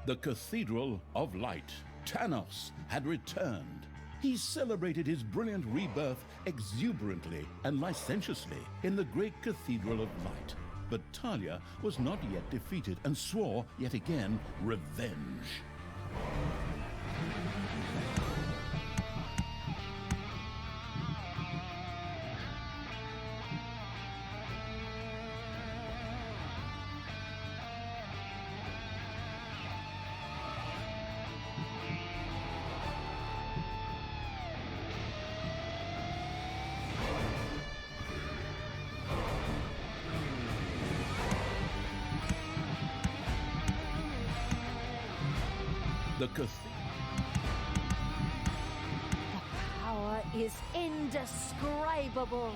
The Cathedral of Light, Tanos, had returned. He celebrated his brilliant rebirth exuberantly and licentiously in the great Cathedral of Light. But Talia was not yet defeated and swore, yet again, revenge. The power is indescribable.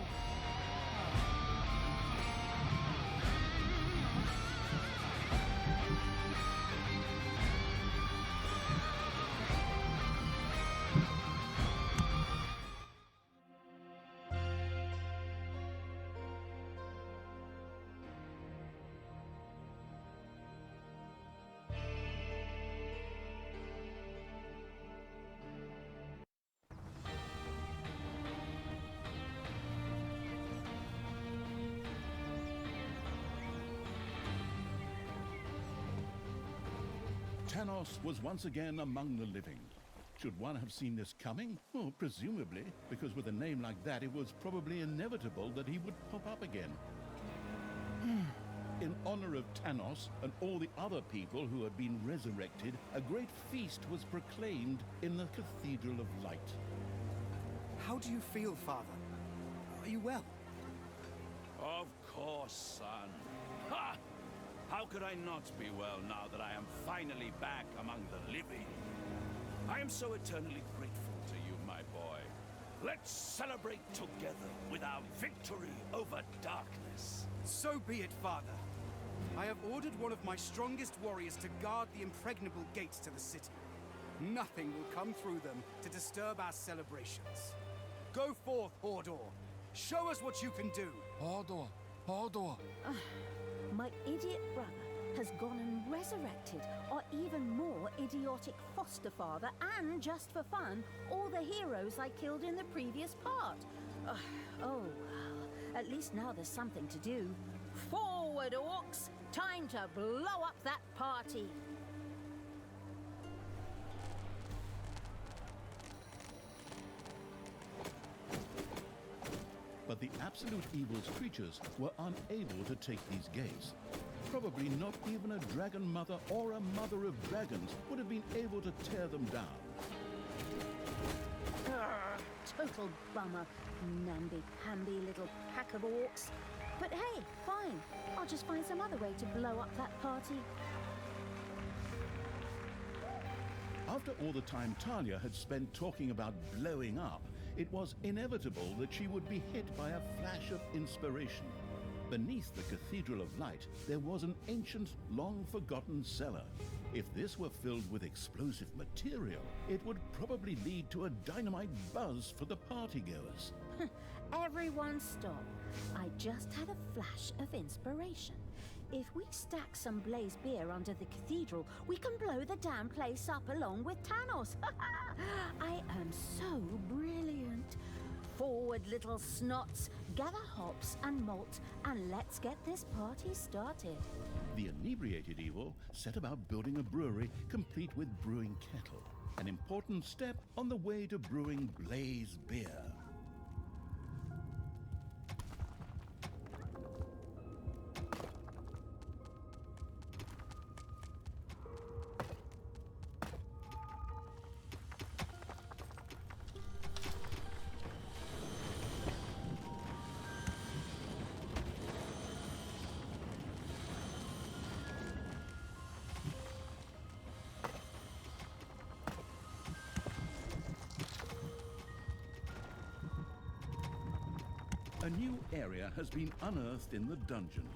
Tanos was once again among the living. Should one have seen this coming? Well, presumably, because with a name like that, it was probably inevitable that he would pop up again. In honor of Tanos and all the other people who had been resurrected, a great feast was proclaimed in the Cathedral of Light. How do you feel, Father? Are you well? Of course, son. Ha! How could I not be well now that I am finally back among the living? I am so eternally grateful to you, my boy. Let's celebrate together with our victory over darkness. So be it, Father. I have ordered one of my strongest warriors to guard the impregnable gates to the city. Nothing will come through them to disturb our celebrations. Go forth, Hordor. Show us what you can do. Hordor! Hordor! My idiot brother has gone and resurrected our even more idiotic foster father and, just for fun, all the heroes I killed in the previous part. Oh, well, at least now there's something to do. Forward, orcs! Time to blow up that party! But the absolute evil's creatures were unable to take these gates. Probably not even a dragon mother or a mother of dragons would have been able to tear them down. Total bummer, namby-pamby little pack of orcs. But hey, fine. I'll just find some other way to blow up that party. After all the time Talia had spent talking about blowing up, it was inevitable that she would be hit by a flash of inspiration. Beneath the Cathedral of Light, there was an ancient, long-forgotten cellar. If this were filled with explosive material, it would probably lead to a dynamite buzz for the partygoers. Everyone stop. I just had a flash of inspiration. If we stack some blaze beer under the cathedral, we can blow the damn place up along with Tanos. I am so brilliant. Forward, little snots. Gather hops and malt, and let's get this party started. The inebriated evil set about building a brewery complete with brewing kettle, an important step on the way to brewing blaze beer. A new area has been unearthed in the dungeon.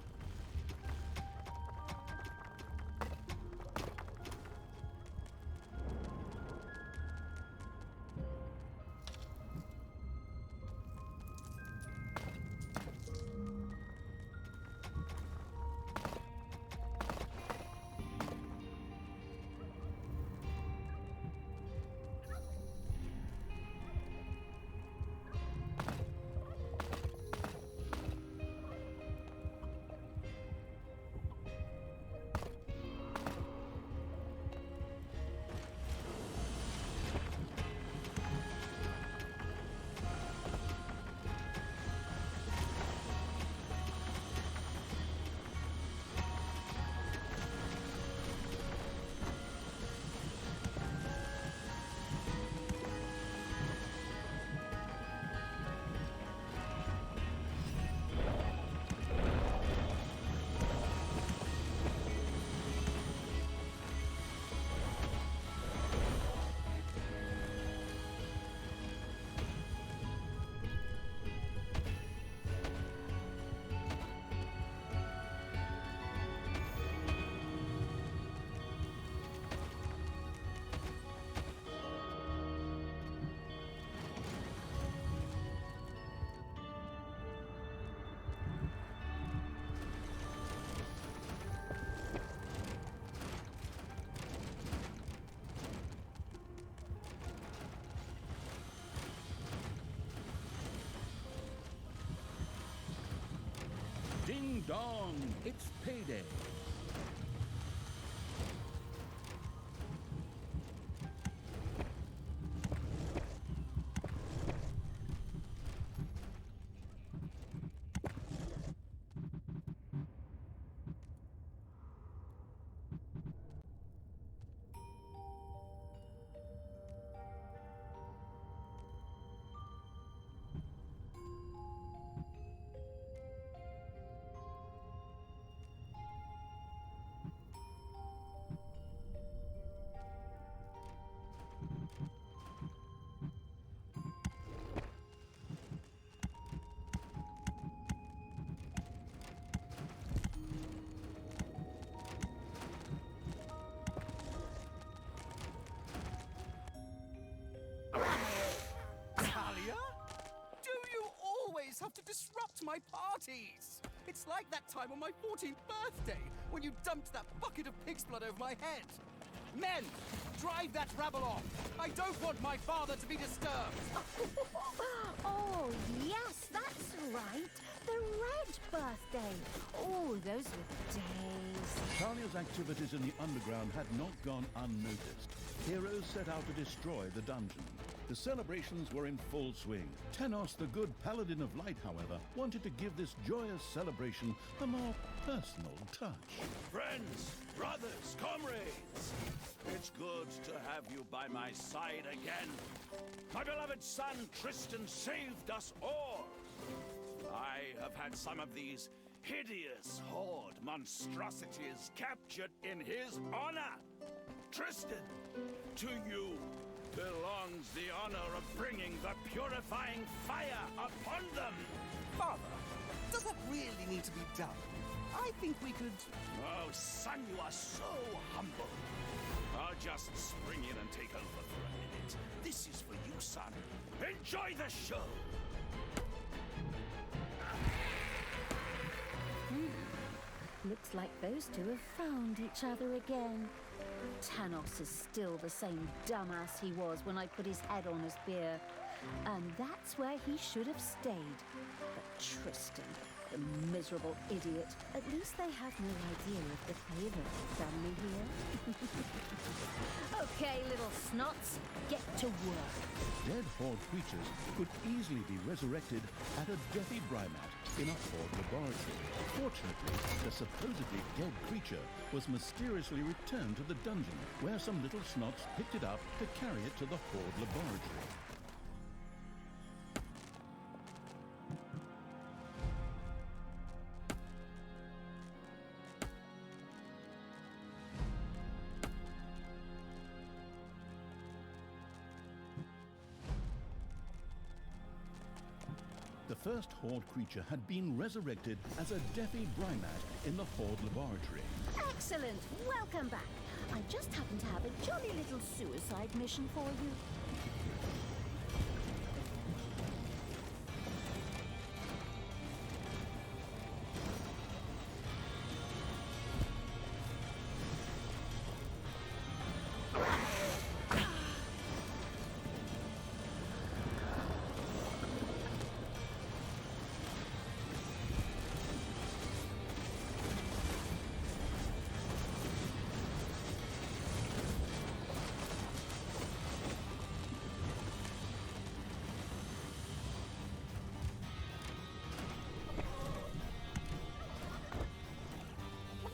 Gong! It's payday! Talia? Do you always have to disrupt my parties? It's like that time on my 14th birthday when you dumped that bucket of pig's blood over my head. Men, drive that rabble off. I don't want my father to be disturbed. Oh, yes, that's right. The red birthday. Oh, those were the days. Talia's activities in the underground had not gone unnoticed. Heroes set out to destroy the dungeon. The celebrations were in full swing. Tenos, the good paladin of light, however, wanted to give this joyous celebration a more personal touch. Friends, brothers, comrades, it's good to have you by my side again. My beloved son Tristan saved us all. I have had some of these hideous horde monstrosities captured in his honor. Tristan, to you belongs the honor of bringing the purifying fire upon them. Father, does that really need to be done? I think we could... Oh, son, you are so humble. I'll just spring in and take over for a minute. This is for you, son. Enjoy the show. Looks like those two have found each other again. Tanos is still the same dumbass he was when I put his head on a spear. And that's where he should have stayed. But Tristan, the miserable idiot, at least they have no idea of the favor they've done me here. Okay, little snots, get to work. Dead horde creatures could easily be resurrected at a defibrimat in a horde laboratory. Fortunately, the supposedly dead creature was mysteriously returned to the dungeon, where some little snots picked it up to carry it to the horde laboratory. The first horde creature had been resurrected as a defibrimat in the horde laboratory. Excellent! Welcome back. I just happen to have a jolly little suicide mission for you.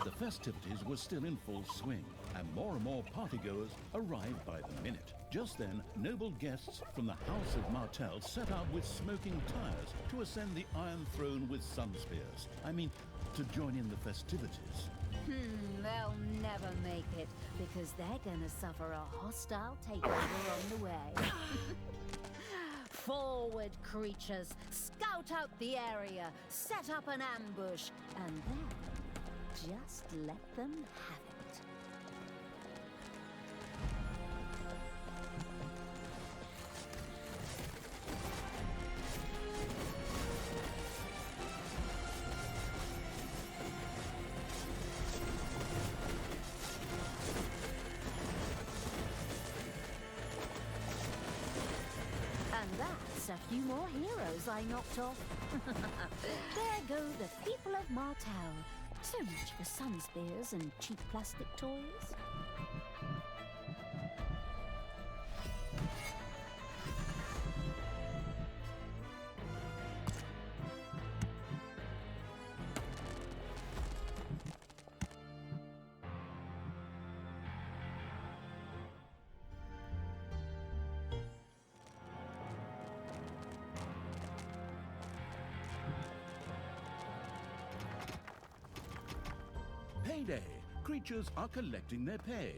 The festivities were still in full swing, and more partygoers arrived by the minute. Just then, noble guests from the House of Martell set out with smoking tires to ascend the Iron Throne with sun spears. I mean, to join in the festivities. They'll never make it, because they're gonna suffer a hostile takeover on the way. Forward, creatures! Scout out the area, set up an ambush, and then just let them have it. And that's a few more heroes I knocked off. There go the people of Martel. So much for sun spears and cheap plastic toys. Payday! Creatures are collecting their pay.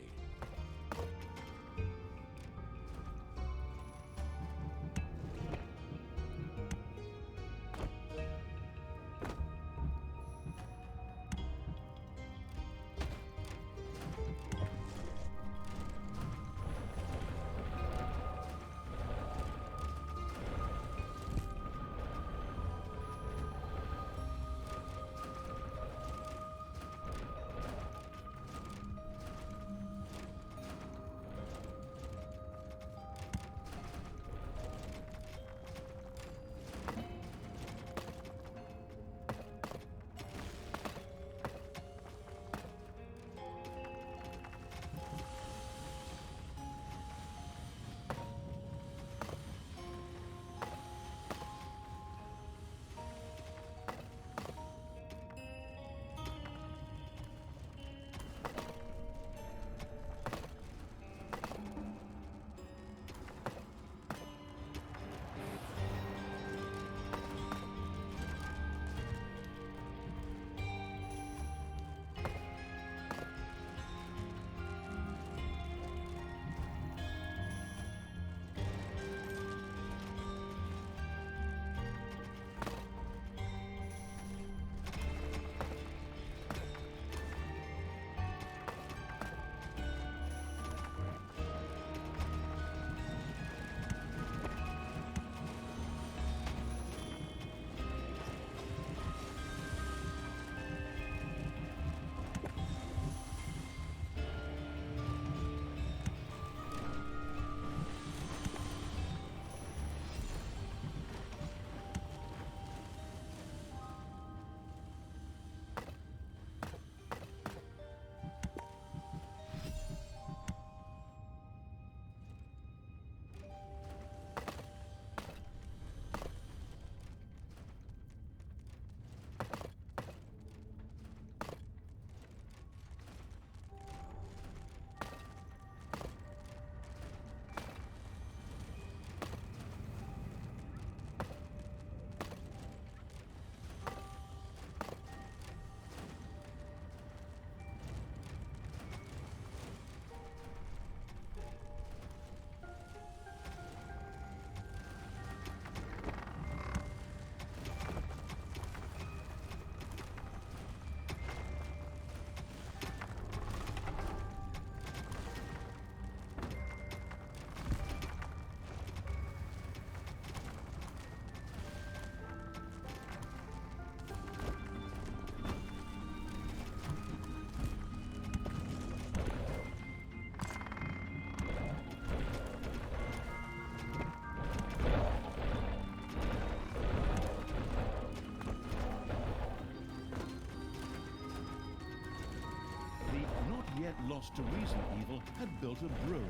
Yet lost to reason evil had built a brewery.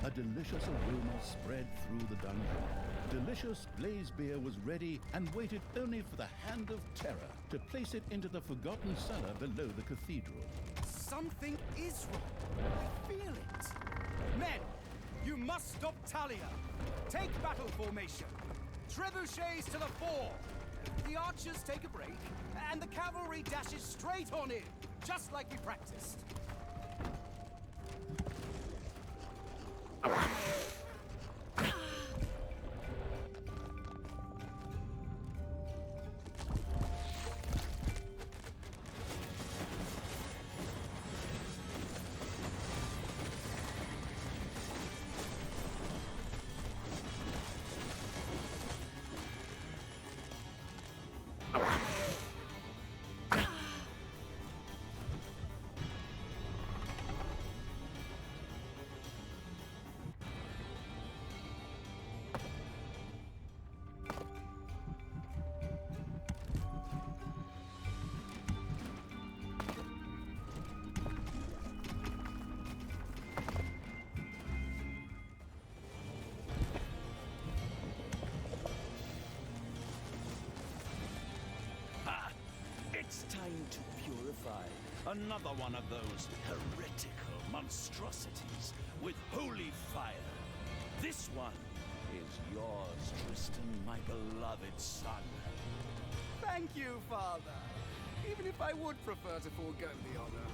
A delicious aroma spread through the dungeon. Delicious blaze beer was ready and waited only for the hand of terror to place it into the forgotten cellar below the cathedral. Something is wrong. I feel it. Men, you must stop Talia. Take battle formation. Trebuchets to the fore. The archers take a break, and the cavalry dashes straight on in, just like we practiced. Another one of those heretical monstrosities with holy fire. This one is yours, Tristan, my beloved son. Thank you, Father. Even if I would prefer to forego the honor.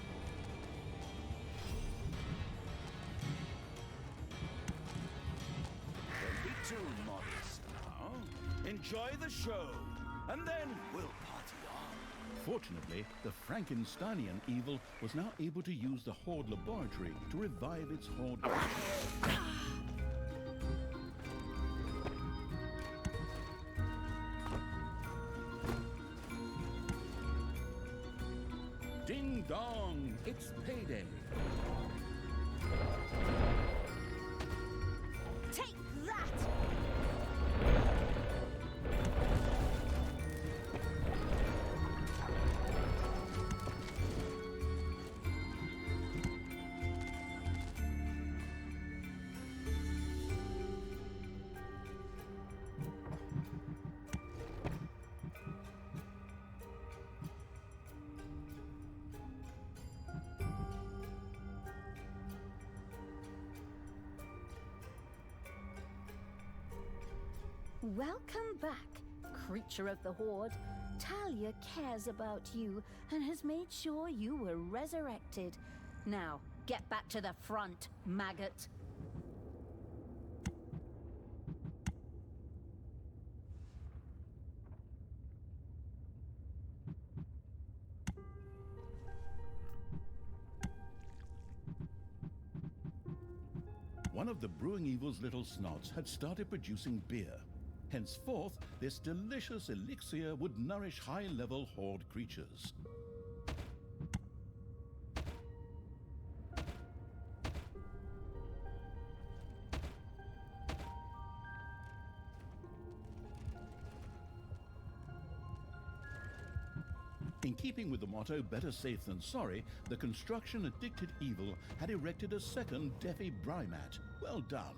Don't be too modest now. Enjoy the show, and then we'll party on. Fortunately, the Frankensteinian evil was now able to use the Horde laboratory to revive its Horde. Ding dong! It's payday! Take that! Welcome back, creature of the Horde. Talia cares about you and has made sure you were resurrected. Now, get back to the front, maggot. One of the brewing evil's little snots had started producing beer. Henceforth, this delicious elixir would nourish high-level Horde creatures. In keeping with the motto, better safe than sorry, the construction-addicted evil had erected a second Deafy Brymat. Well done.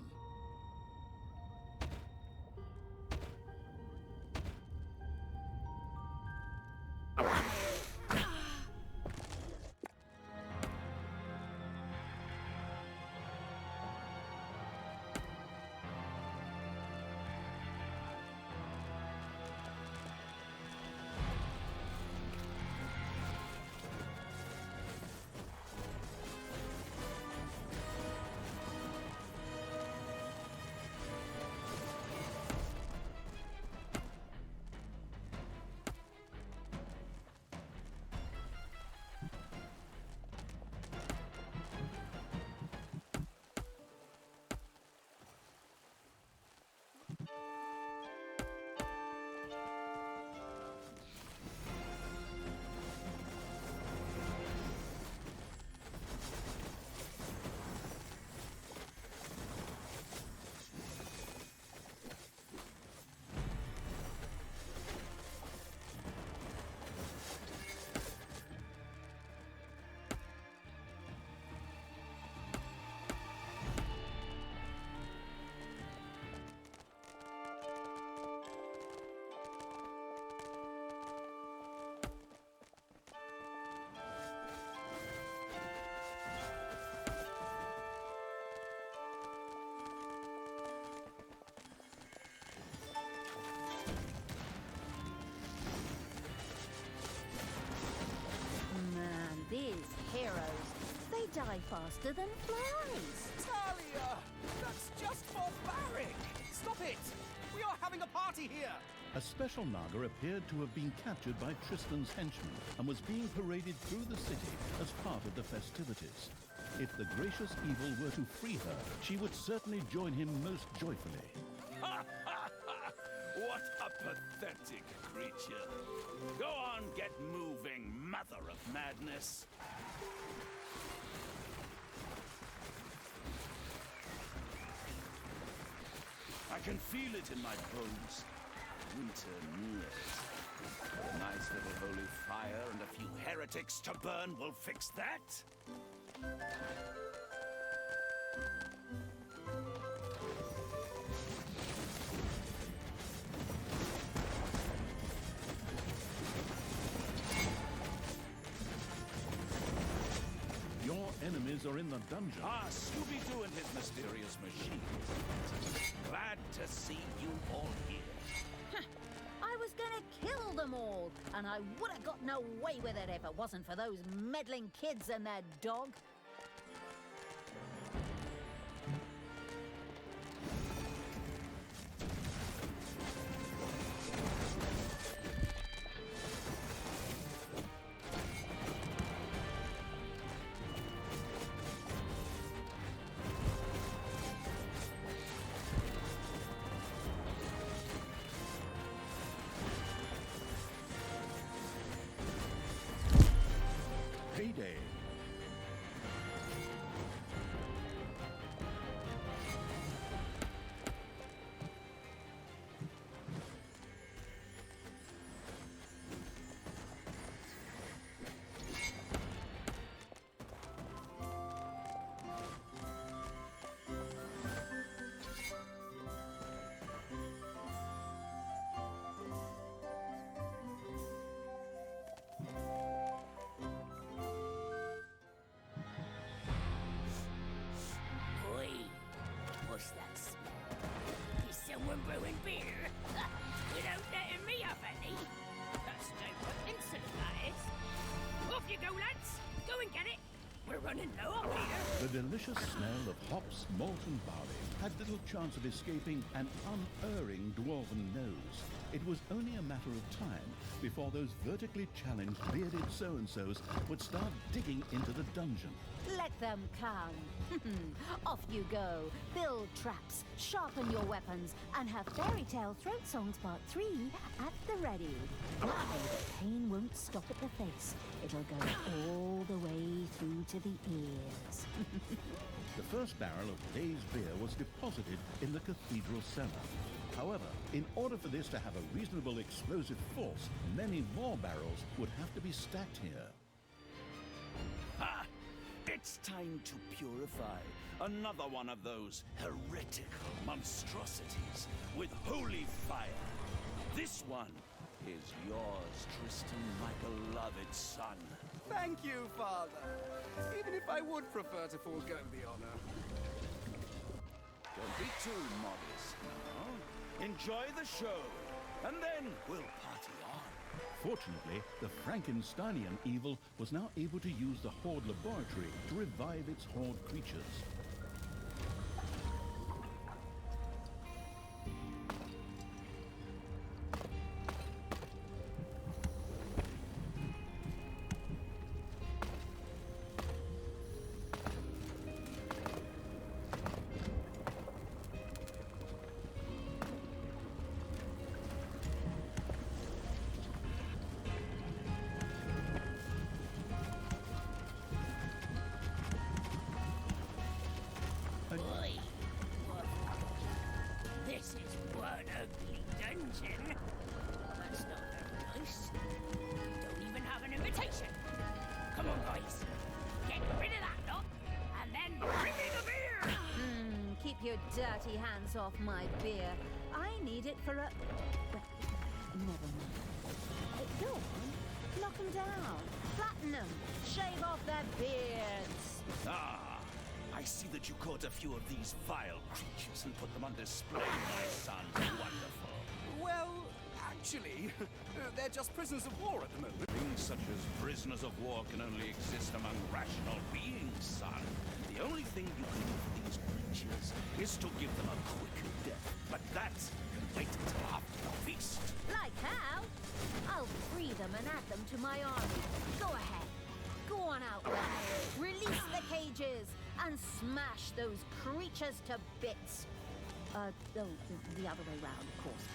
These heroes, they die faster than flies. Talia! That's just barbaric! Stop it! We are having a party here! A special Naga appeared to have been captured by Tristan's henchmen and was being paraded through the city as part of the festivities. If the gracious evil were to free her, she would certainly join him most joyfully. What a pathetic creature. Go on, get moving, mother of madness. I can feel it in my bones. Winter nears. A nice little holy fire and a few heretics to burn will fix that. are in the dungeon. Ah, Scooby-Doo and his mysterious machines. Glad to see you all here. I was gonna kill them all, and I would have gotten away with it if it wasn't for those meddling kids and their dog. Payday. Oi, what's that smell? Is someone brewing beer? Without letting me have any? That's no coincidence, that is. Off you go, lads. Go and get it. We're running low on beer. The delicious smell of hops, malt and barley had little chance of escaping an unerring dwarven nose. It was only a matter of time before those vertically challenged bearded so-and-sos would start digging into the dungeon. Let them come. Off you go. Build traps, sharpen your weapons, and have Fairy Tale Throat Songs Part 3 at the ready. That way the pain won't stop at the face. It'll go all the way through to the ears. The first barrel of Blaze beer was deposited in the cathedral cellar. However, in order for this to have a reasonable explosive force, many more barrels would have to be stacked here. Ha! It's time to purify another one of those heretical monstrosities with holy fire. This one is yours, Tristan, my beloved son. Thank you, Father. Even if I would prefer to forego the honor. Don't be too modest now. Enjoy the show, and then we'll party on. Fortunately, the Frankensteinian evil was now able to use the Horde laboratory to revive its Horde creatures. Oi, what? This is one ugly dungeon. That's not very nice. Don't even have an invitation. Come on, guys. Get rid of that lot, and then bring me the beer! Keep your dirty hands off my beer. I need it for a... Well, never mind. Go on. Knock them down. Flatten them. Shave off their beards. Ah, I see that you caught a few of these vile creatures and put them on display, my son. Wonderful. Well, actually, they're just prisoners of war at the moment. Things such as prisoners of war can only exist among rational beings, son. The only thing you can do for these creatures is to give them a quick death. But that can wait until after the feast. Like how? I'll free them and add them to my army. Go ahead. Go on out there. Release the cages and smash those creatures to bits. The other way round, of course.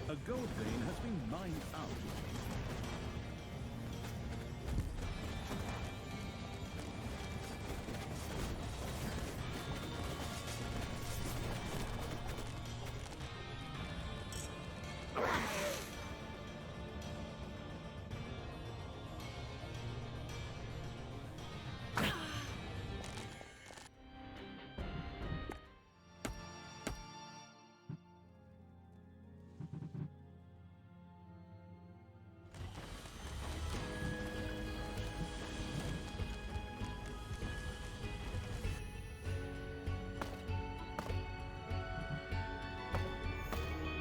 A gold vein has been mined out.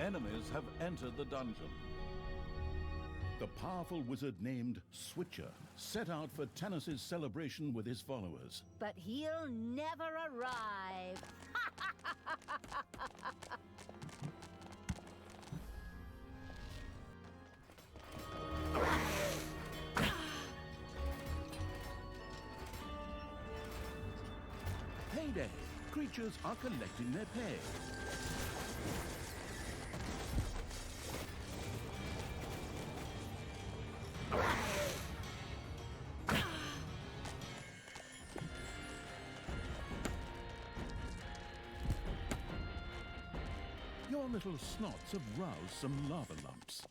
Enemies have entered the dungeon. The powerful wizard named Switcher set out for Tanos's celebration with his followers. But he'll never arrive. Payday! Creatures are collecting their pay. Your little snots have roused some lava lumps.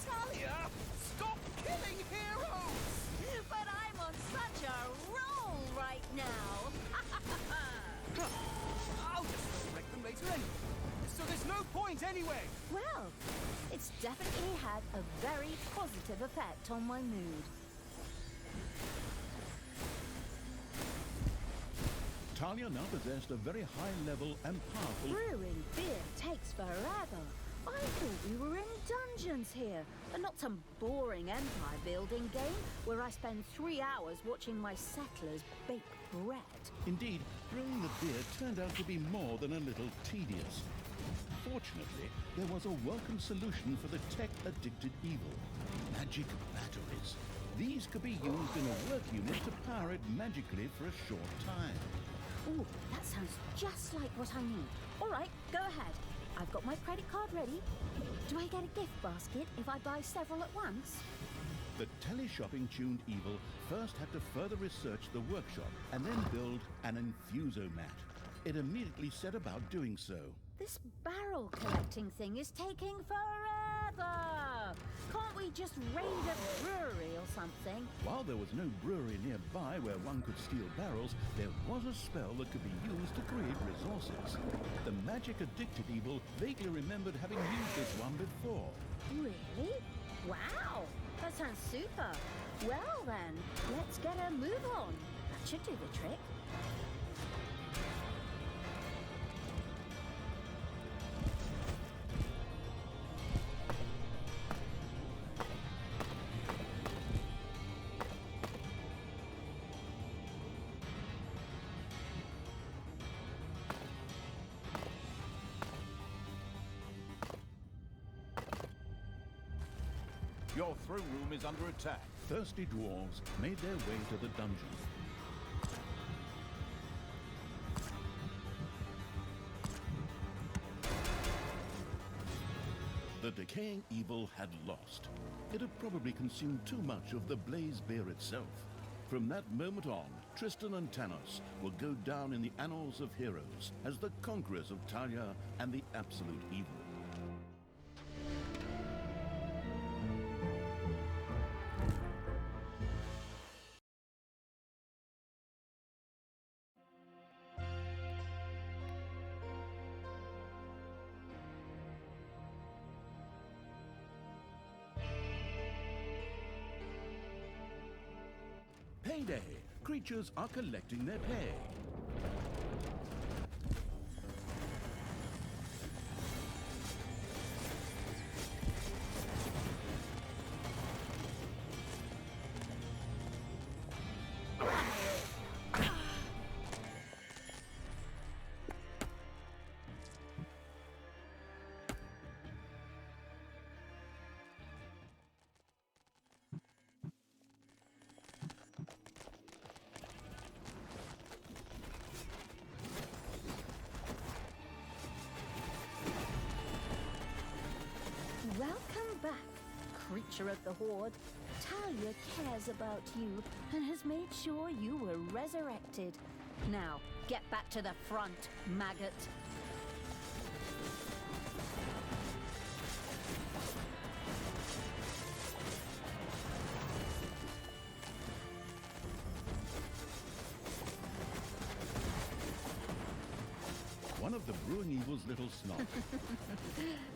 Talia! Stop killing heroes! But I'm on such a roll right now. I'll just resurrect them later anyway. So there's no point anyway! Well, it's definitely had a very positive effect on my mood. Talia now possessed a very high level and powerful... Brewing beer takes forever. I thought we were in dungeons here, and not some boring empire building game where I spend 3 hours watching my settlers bake bread. Indeed, brewing the beer turned out to be more than a little tedious. Fortunately, there was a welcome solution for the tech-addicted evil. Magic batteries. These could be used in a work unit to power it magically for a short time. Ooh, that sounds just like what I need. All right, go ahead. I've got my credit card ready. Do I get a gift basket if I buy several at once? The teleshopping-tuned evil first had to further research the workshop and then build an infusomat. It immediately set about doing so. This barrel collecting thing is taking forever. Can't we just raid a brewery or something? While there was no brewery nearby where one could steal barrels, there was a spell that could be used to create resources. The magic-addicted evil vaguely remembered having used this one before. Really? Wow, that sounds super. Well then, let's get a move on. That should do the trick. Your throne room is under attack. Thirsty dwarves made their way to the dungeon. The decaying evil had lost. It had probably consumed too much of the blaze beer itself. From that moment on, Tristan and Tanos will go down in the annals of heroes as the conquerors of Talia and the absolute evil. Payday! Creatures are collecting their pay. capture of the Horde. Talia cares about you and has made sure you were resurrected. Now, get back to the front, maggot. One of the Brewing Evil's little snot.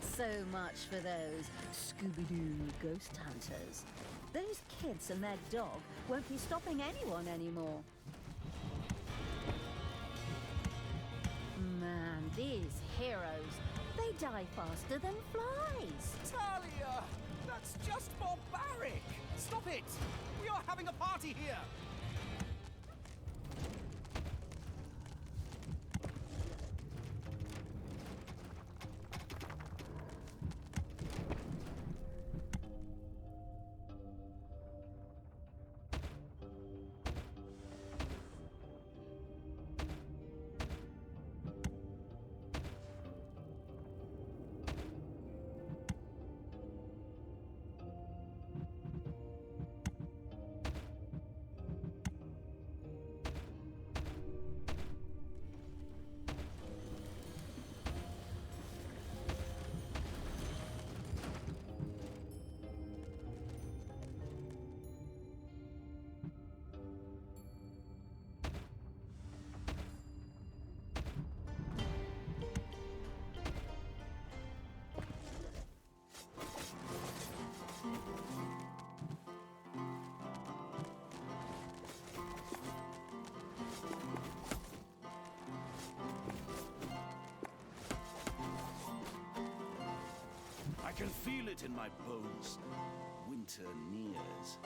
So much for those Scooby-Doo ghost hunters. Those kids and their dog won't be stopping anyone anymore. Man, these heroes, they die faster than flies. Talia! That's just barbaric! Stop it! We are having a party here! I can feel it in my bones. Winter nears.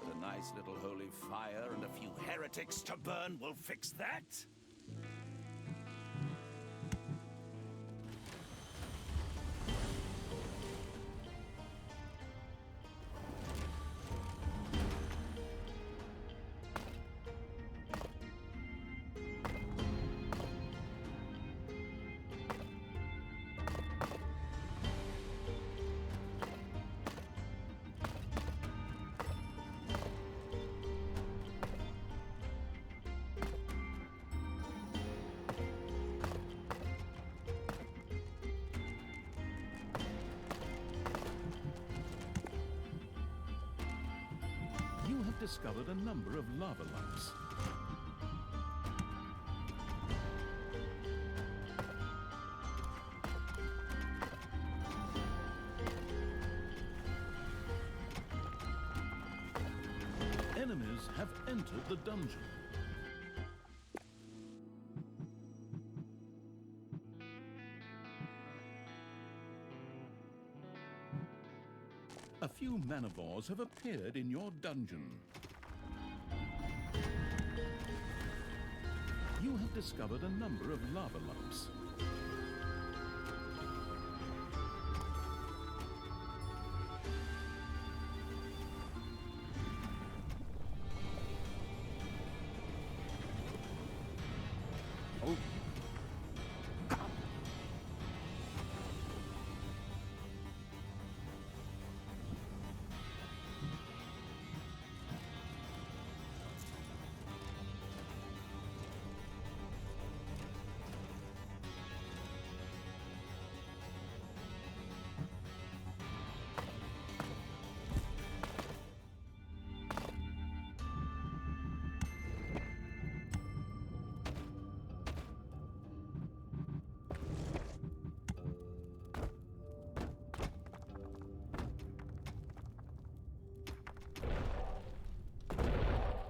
But a nice little holy fire and a few heretics to burn will fix that. You have discovered a number of lava lumps. Enemies have entered the dungeon. A few manivores have appeared in your dungeon. You have discovered a number of lava lumps.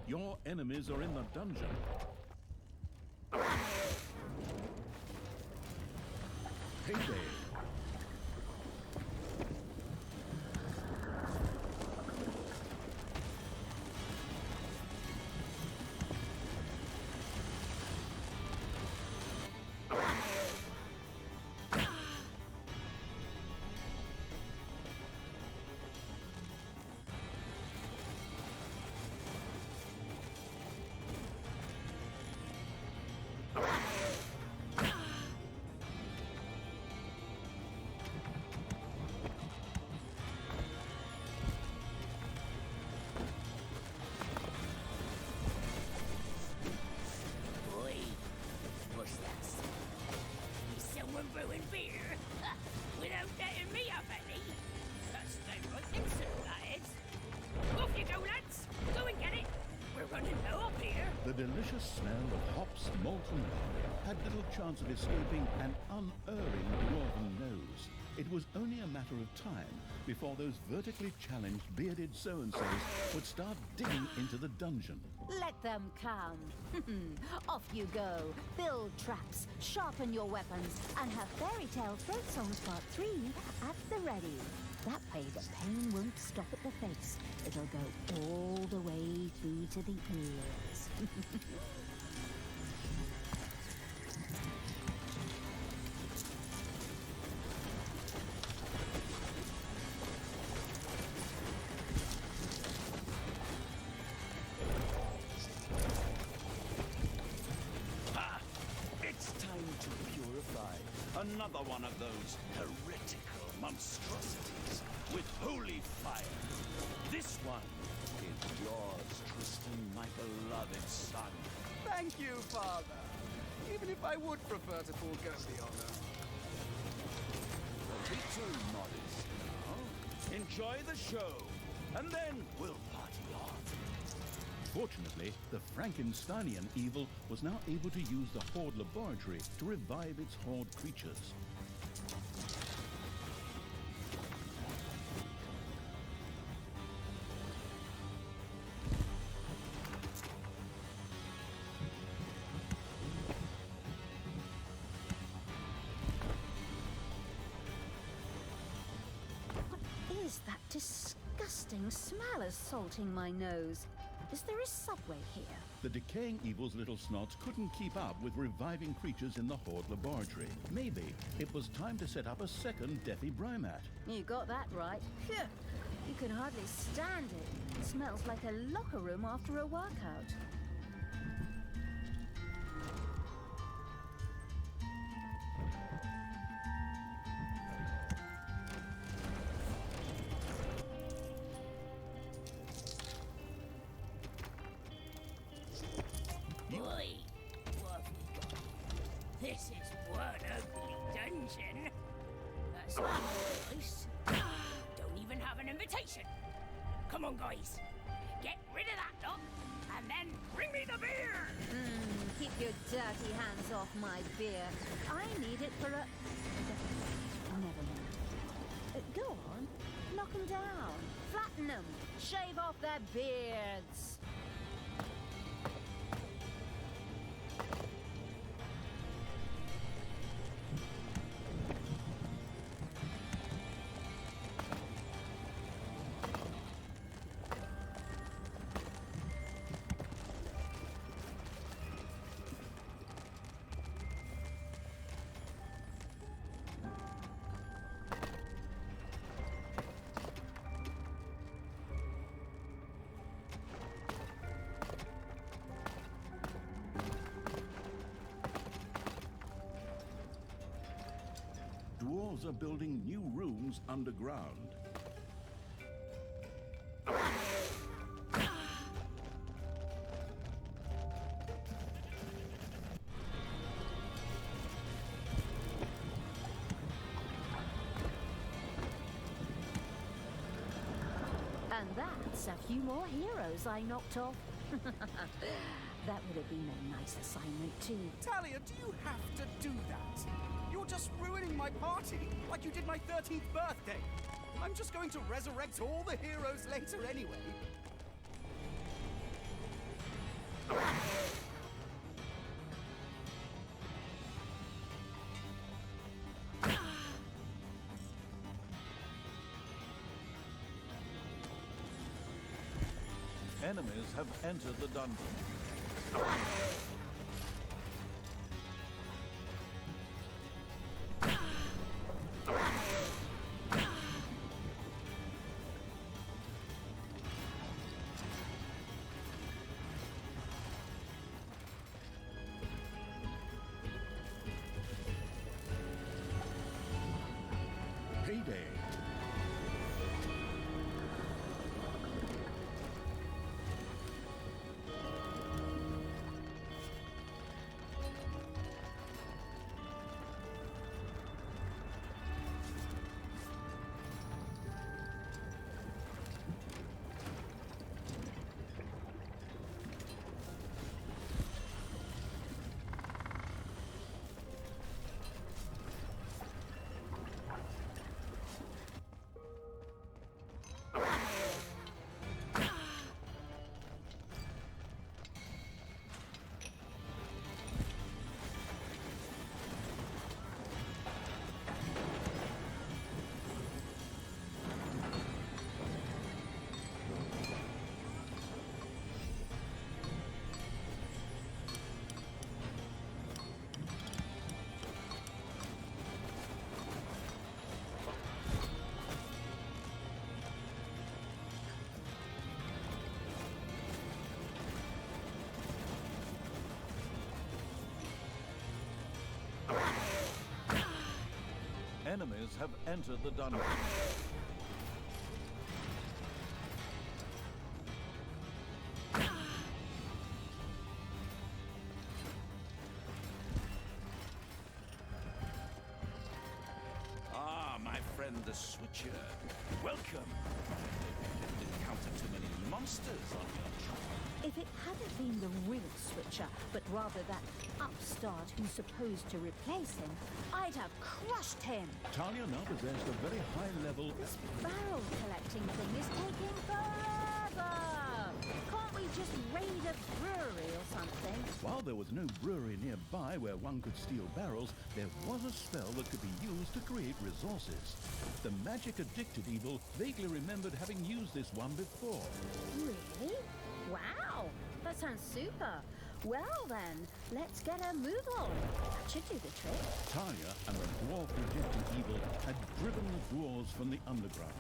Your enemies are in the dungeon. Payday. delicious smell of hops, malt and barley had little chance of escaping an unerring dwarven nose. It was only a matter of time before those vertically challenged bearded so-and-sos would start digging into the dungeon. Let them come. Off you go. Build traps, sharpen your weapons, and have Fairy Tale Throat Songs Part 3 at the ready. That way the pain won't stop at the face. It'll go all the way through to the ears. It's time to purify another one of those heretical monstrosities with holy fire. This one is yours, Tristan, my beloved son. Thank you, Father. Even if I would prefer to forego the honor. A little modest now. Enjoy the show, and then we'll party on. Fortunately, the Frankensteinian evil was now able to use the Horde laboratory to revive its Horde creatures. What is that disgusting smell assaulting my nose? Is there a subway here? The decaying evil's little snots couldn't keep up with reviving creatures in the Horde laboratory. Maybe it was time to set up a second Deathy Brymat. You got that right. Phew. You can hardly stand it. It smells like a locker room after a workout. Boy, what have we got? This is one ugly dungeon. That's not nice. Don't even have an invitation. Come on, guys. Get rid of that lot, and then bring me the beer! Keep your dirty hands off my beer. I need it for a... Never mind. Go on. Knock them down. Flatten them. Shave off their beards. Dwarves are building new rooms underground. And that's a few more heroes I knocked off. That would have been a nice assignment too. Talia, do you have to do that? You're just ruining my party, like you did my 13th birthday. I'm just going to resurrect all the heroes later anyway. Enemies have entered the dungeon. Payday. Enemies have entered the dungeon. Ah, my friend the Switcher. Welcome. Didn't encounter too many monsters on your trip. If it hadn't been the real Switcher, but rather that upstart who's supposed to replace him, I'd have crushed him. Talia now possessed a very high level. This barrel collecting thing is taking forever. Can't we just raid a brewery or something? While there was no brewery nearby where one could steal barrels, there was a spell that could be used to create resources. The magic-addicted evil vaguely remembered having used this one before. Really? Wow, that sounds super. Well then, let's get a move on. That should do the trick. Talia and the dwarf-rejecting evil had driven the dwarves from the underground.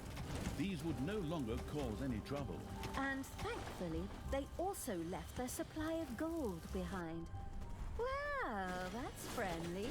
These would no longer cause any trouble. And thankfully, they also left their supply of gold behind. Well, that's friendly.